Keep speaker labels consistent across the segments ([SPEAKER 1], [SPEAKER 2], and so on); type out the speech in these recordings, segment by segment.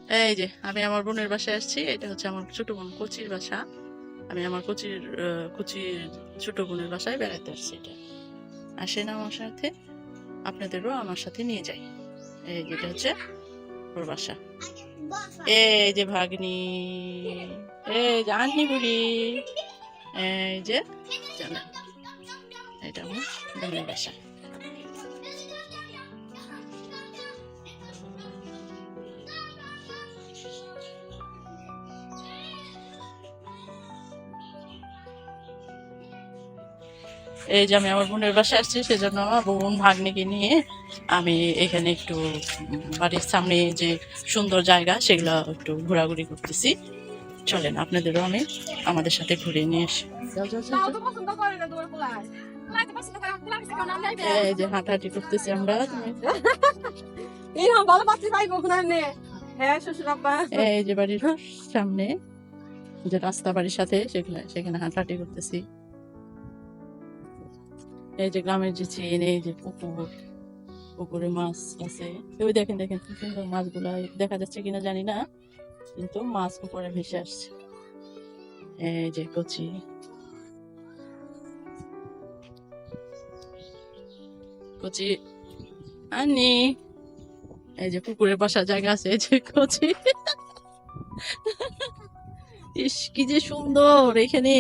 [SPEAKER 1] এই যে আমি আমার বোনের বাসায় আসছি। এটা হচ্ছে আমার ছোট বোন কচির বাসা। আমি আমার কচির ছোট বোনের বাসায় বেড়াতে আসছি। এটা আসেন আমার সাথে, আপনাদেরও আমার সাথে নিয়ে যাই। এই যেটা হচ্ছে ওর বাসা। এই যে ভাগ্নি, এই যে আন্নি বুড়ি, এই যে চলেন, এটা আমার বোনের বাসা। এই যে আমি আমার বোনের বাসায় আসছি, সেজন্য আমার বোন ভাগ্নিকে নিয়ে আমি এখানে একটু বাড়ির সামনে যে সুন্দর জায়গা সেগুলো একটু ঘোরাঘুরি করতেছি। চলেন আপনাদেরও আমি আমাদের সাথে ঘুরিয়ে নিয়ে আসি। যাও, যাও, যাও, যাও। এই যে হাঁটাহাঁটি করতেছি আমরা। এই যে বাড়ির সামনে যে রাস্তা বাড়ির সাথে সেখানে হাঁটাহাঁটি করতেছি। এই যে গ্রামের যে চেন, এই যে পুকুরে মাছ আছে। ওই দেখেন দেখেন কি সুন্দর মাছগুলা দেখা যাচ্ছে কিনা জানি না, কিন্তু মাছ পুকুরে ভেসে আসছে। এই যে কচি, কচি আনি, এই যে পুকুরের বসার জায়গা আছে। এই যে কচি, ইস কি যে সুন্দর এখানে,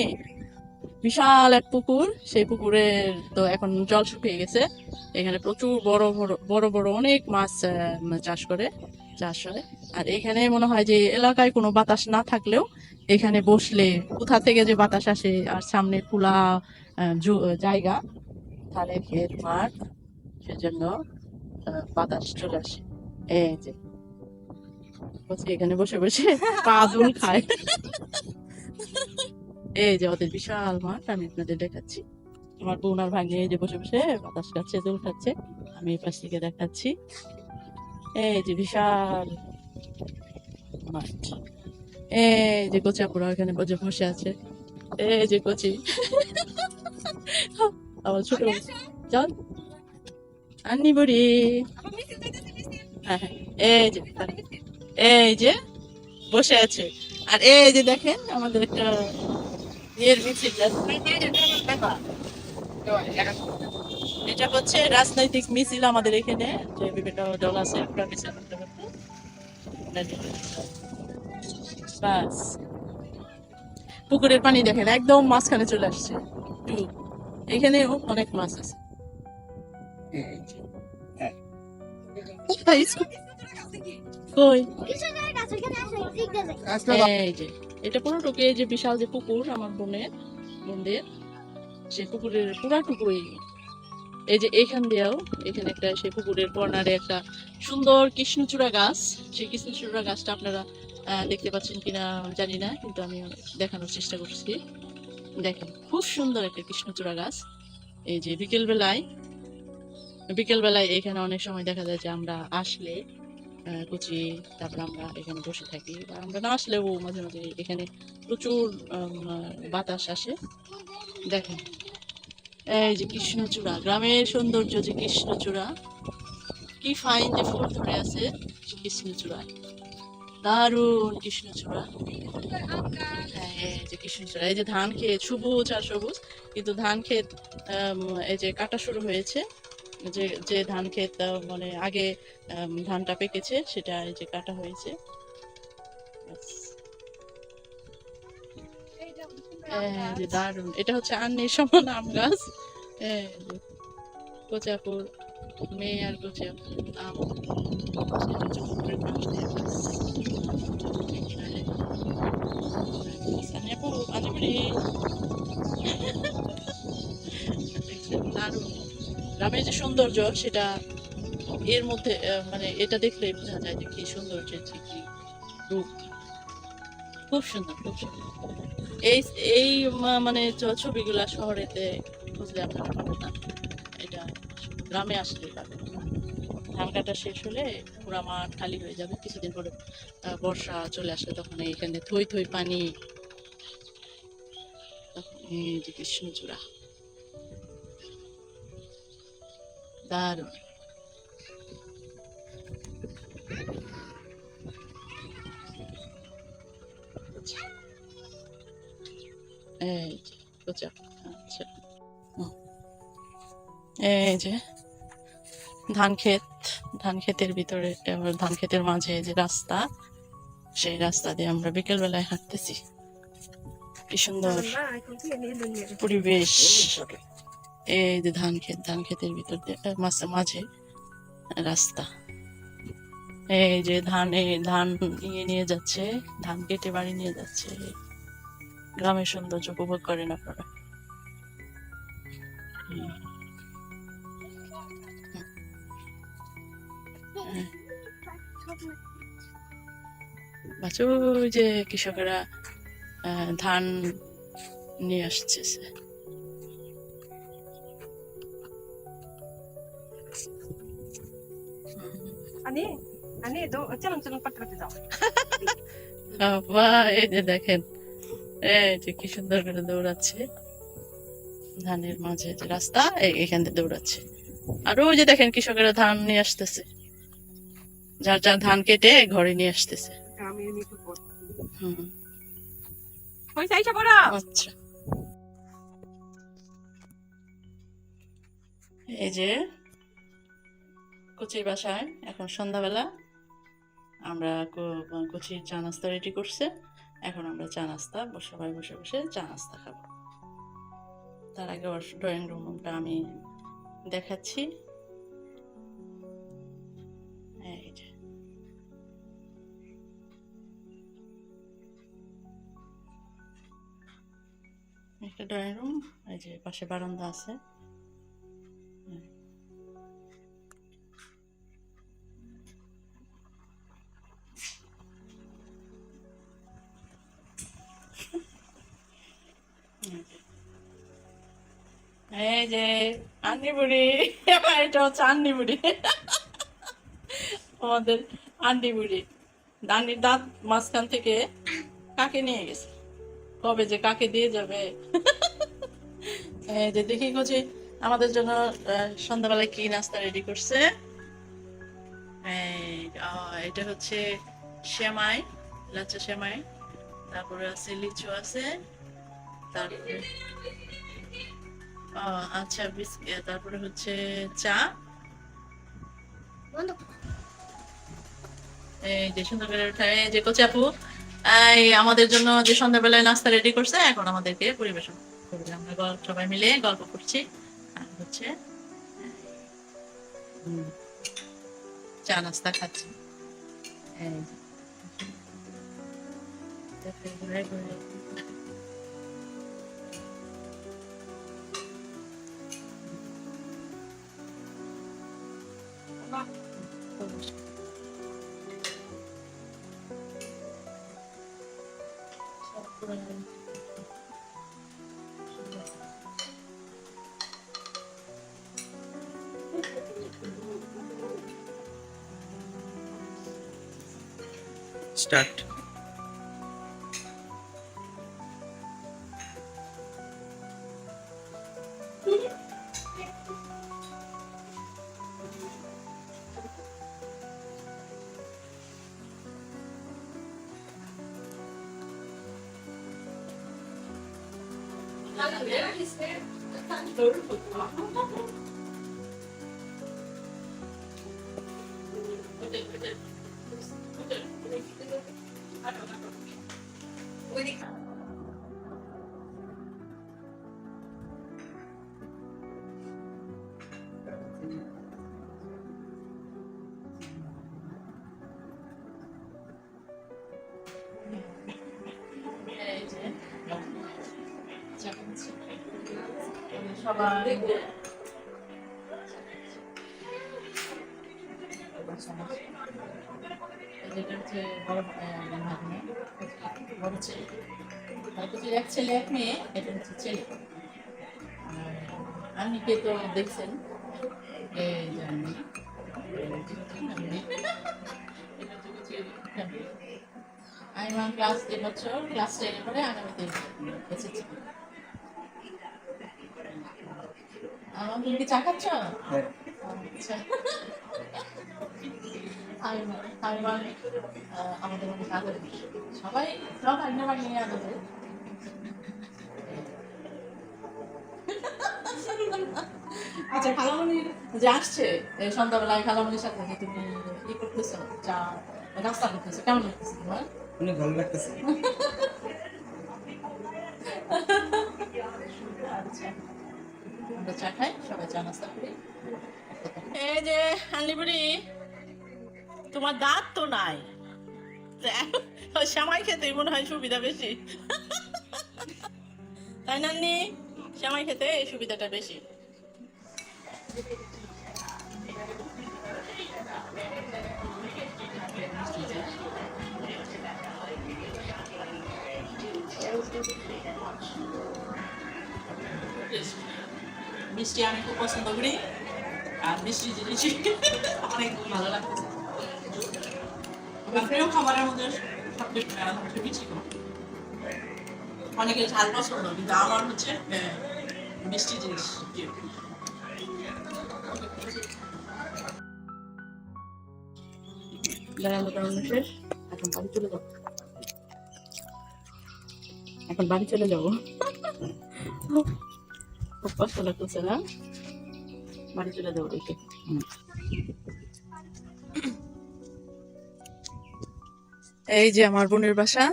[SPEAKER 1] বিশাল এক পুকুর। সেই পুকুরের তো এখন জল শুকিয়ে গেছে। এখানে প্রচুর বড় বড় বড় বড় অনেক মাছ চাষ হয়। আর এখানে মনে হয় যে এলাকায় কোনো বাতাস না থাকলেও এখানে বসলে কোথা থেকে যে বাতাস আসে, আর সামনে খোলা জায়গা, ধারে ক্ষেত মাঠ, সেজন্য বাতাস চলে আসে। এই যে বসে এখানে বসে বসে পা দুল খায়। এই যে ওদের বিশাল মাঠ আমি আপনাদের দেখাচ্ছি। আমার বোন আর ভাগ্নে এই যে বসে বসে বাতাস খাচ্ছে, দোল খাচ্ছে। আমি এই পাশ থেকে দেখাচ্ছি। এই যে বিশাল মাঠ। এই যে কচি আপুরা এখানে বসে আছে। এই যে কচি আমার ছোট চল আন্নি বুড়ি। হ্যাঁ হ্যাঁ, এই যে বসে আছে। আর এই যে দেখেন আমাদের একটা ইয়ের মিছিল যাচ্ছে। এটা হচ্ছে রাজনৈতিক মিছিল আমাদের এখানে, যে বিভিন্ন দল আছে, আমরা মিছিল করতে করতে বাস। পুকুরের পানি দেখেন একদম মাঝখানে চলে আসছে। এখানেও অনেক মাছ আছে। কই এই যে এটা পুরোটুকু, এই যে বিশাল যে পুকুর আমার বোনদের, সেই পুকুরের পুরাটুকুই। এই যে এখান দিয়েও, এখানে একটা সেই পুকুরের কর্নারে একটা সুন্দর কৃষ্ণচূড়া গাছ। সেই কৃষ্ণচূড়া গাছটা আপনারা দেখতে পাচ্ছেন কিনা জানি না, কিন্তু আমি দেখানোর চেষ্টা করছি। দেখেন খুব সুন্দর একটা কৃষ্ণচূড়া গাছ। এই যে বিকেল বেলায় এখানে অনেক সময় দেখা যায় যে আমরা আসলে কুচি, তারপর আমরা এখানে বসে থাকি, বা আমরা না আসলেও মাঝে মাঝে এখানে প্রচুর বাতাস আসে। দেখেন এই যে কৃষ্ণচূড়া, গ্রামের সৌন্দর্য যে কৃষ্ণচূড়া, কি ফাইন যে ফুল ধরে আছে কৃষ্ণচূড়ায়, দারুণ কৃষ্ণচূড়া। হ্যাঁ এই যে কৃষ্ণচূড়া, এই যে ধান ক্ষেত সবুজ আর সবুজ, কিন্তু ধান ক্ষেত এই যে কাটা শুরু হয়েছে। যে যে ধান ক্ষেত মানে আগে ধানটা পেকেছে, সেটা এই যে কাটা হয়েছে। যে দারুণ, এটা হচ্ছে আন্নির সমান আম গাছ। কোচাপুর মেয়ে আর কোচাপুর আম, সেটা হচ্ছে পুকুরের পাশ দিয়ে আপু আলিপুরি। দারুণ গ্রামের যে সৌন্দর্য, সেটা এর মধ্যে মানে এটা দেখলে বোঝা যায় যে কি সৌন্দর্যের যে কি রূপ। খুব সুন্দর, খুব সুন্দর। এই এই মানে ছবিগুলা শহরেতে বুঝলে আপনারা পাবেন না, এটা গ্রামে আসলে পাবেন। ধান কাটা শেষ হলে পুরা মাঠ খালি হয়ে যাবে, কিছুদিন পরে বর্ষা চলে আসলে তখন এখানে থই থই পানি। এই যে কৃষ্ণচূড়া, দারুণ। এই যে কচি আপু। আচ্ছা, হুম। এই যে ধান ক্ষেত, ধান ক্ষেতের ভিতরে, আবার ধান ক্ষেতের মাঝে যে রাস্তা, সেই রাস্তা দিয়ে আমরা বিকেল বেলায় হাঁটতেছি। কি সুন্দর পরিবেশ। এই যে ধান ক্ষেত, ধান ক্ষেতের ভিতর দিয়ে মাঝে রাস্তা। এই যে ধান নিয়ে যাচ্ছে, ধান কেটে বাড়ি নিয়ে যাচ্ছে। গ্রামের সৌন্দর্য উপভোগ করেন আপনারা। হুম, হ্যাঁ। বাচ্চা ওই যে কৃষকেরা ধান নিয়ে আসছে। এই যে দেখেন, এই যে কি সুন্দর করে দৌড়াচ্ছে ধানের মাঝে যে রাস্তা, এখান দিয়ে দৌড়াচ্ছে। আর ওই যে দেখেন কৃষকেরা ধান নিয়ে আসতেছে, যার যার ধান কেটে ঘরে নিয়ে আসতেছে। হুম, আচ্ছা। এই যে কচির বাসায় এখন সন্ধ্যাবেলা আমরা কচির চা নাস্তা রেডি করছে। এখন আমরা চা নাস্তা সবাই বসে বসে চা নাস্তা খাবো। তার আগে ড্রয়িং রুমটা আমি দেখাচ্ছি। এই যে একটা ড্রয়িং রুম, এই যে পাশে বারান্দা আছে। এই যে আন্নি বুড়ি, এটা হচ্ছে আন্নি বুড়ি, আমাদের আন্নি বুড়ি। আন্নির দাঁত মাঝখান থেকে কাকে নিয়ে গেছে, কবে যে কাকে দিয়ে যাবে। এই যে দেখি কচি আমাদের জন্য সন্ধ্যাবেলায় কি নাস্তা রেডি করছে। এটা হচ্ছে সেমাই, লাচ্চা সেমাই, তারপরে আছে লিচু আছে, তারপরে আচ্ছা বিস্কিট, তারপরে হচ্ছে চা। এই যে সুন্দর করে উঠায় যে কচি আপু এই আমাদের জন্য যে সন্ধ্যাবেলায় নাস্তা রেডি করছে, এখন আমাদেরকে পরিবেশন করবে। আমরা সবাই মিলে গল্প করছি আর হচ্ছে চা নাস্তা খাচ্ছি। এই যে
[SPEAKER 2] Start.
[SPEAKER 1] সবাই যেটা হচ্ছে বড় ভাগ্নে, বড় ছেলে, তারপর এক ছেলে এক মেয়ে, এটা হচ্ছে ছেলে। আন্নিকে তো দেখছেন, এই যে আন্নি, আইমান ক্লাস এবছর ক্লাস 10 পরে আগামীতে এসেছি। আমাদের কি চা খাচ্ছ? আচ্ছা, আমাদের অনেক আদর, সবাই সব আইনা বানিয়ে আদরের। আচ্ছা, খালামণি যে আসছে এই সন্ধ্যাবেলায় খালামণির সাথে যে তুমি ই করতেছো, চা নাস্তা করতেছো, কেমন লাগতেছে তোমার?
[SPEAKER 2] অনেক ভালো লাগতেছে।
[SPEAKER 1] আচ্ছা, আমরা চা খাই, সবাই চা নাস্তা করি। এই যে আন্নিবুড়ি, তোমার দাঁত তো নাই, তো ওই সেমাই খেতে মনে হয় সুবিধা বেশি, তাই না আন্নি? সেমাই খেতে এই সুবিধাটা বেশি। মিষ্টি আমি খুব পছন্দ করি, আর মিষ্টি জিনিস অনেক ভালো লাগতেছে। আমার প্রিয় খাবারের মধ্যে সবচেয়ে মিষ্টি খাবার। অনেকে ঝাল পছন্দ, কিন্তু আমার হচ্ছে মিষ্টি জিনিস প্রিয়। শেষ, এখন বাড়ি চলে যাবো, এখন বাড়ি চলে যাবো। খুব কষ্ট লাগতেছে না? বাড়ি চলে যাবো দেখে। এই যে আমার বোনের বাসা,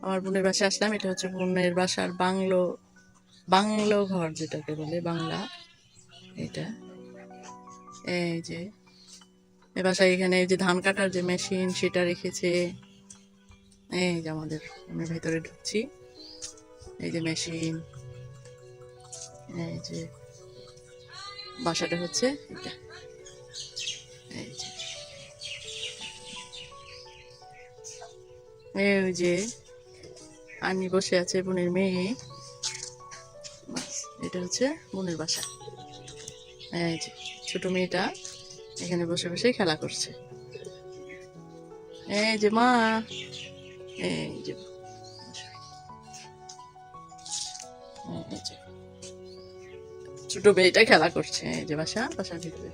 [SPEAKER 1] আমার বোনের বাসা আসলাম। এটা হচ্ছে বোনের বাসার বাংলো, বাংলো ঘর যেটাকে বলে বাংলা, এটা। এই যে এ বাসায় এখানে এই যে ধান কাটার যে মেশিন সেটা রেখেছে। এই যে আমাদের, আমি ভেতরে ঢুকছি, এই যে মেশিন, এই যে বাসাটা হচ্ছে এটা। এই যে এই যে আনি বসে আছে, বোনের মেয়ে। বাস, এটা হচ্ছে বোনের বাসা। এই যে ছোট মেয়েটা এখানে বসে বসে খেলা করছে। এই যে মা, এই যে ছোট মেয়েটা খেলা করছে। এই যে বাসা, বাসার ভিতরে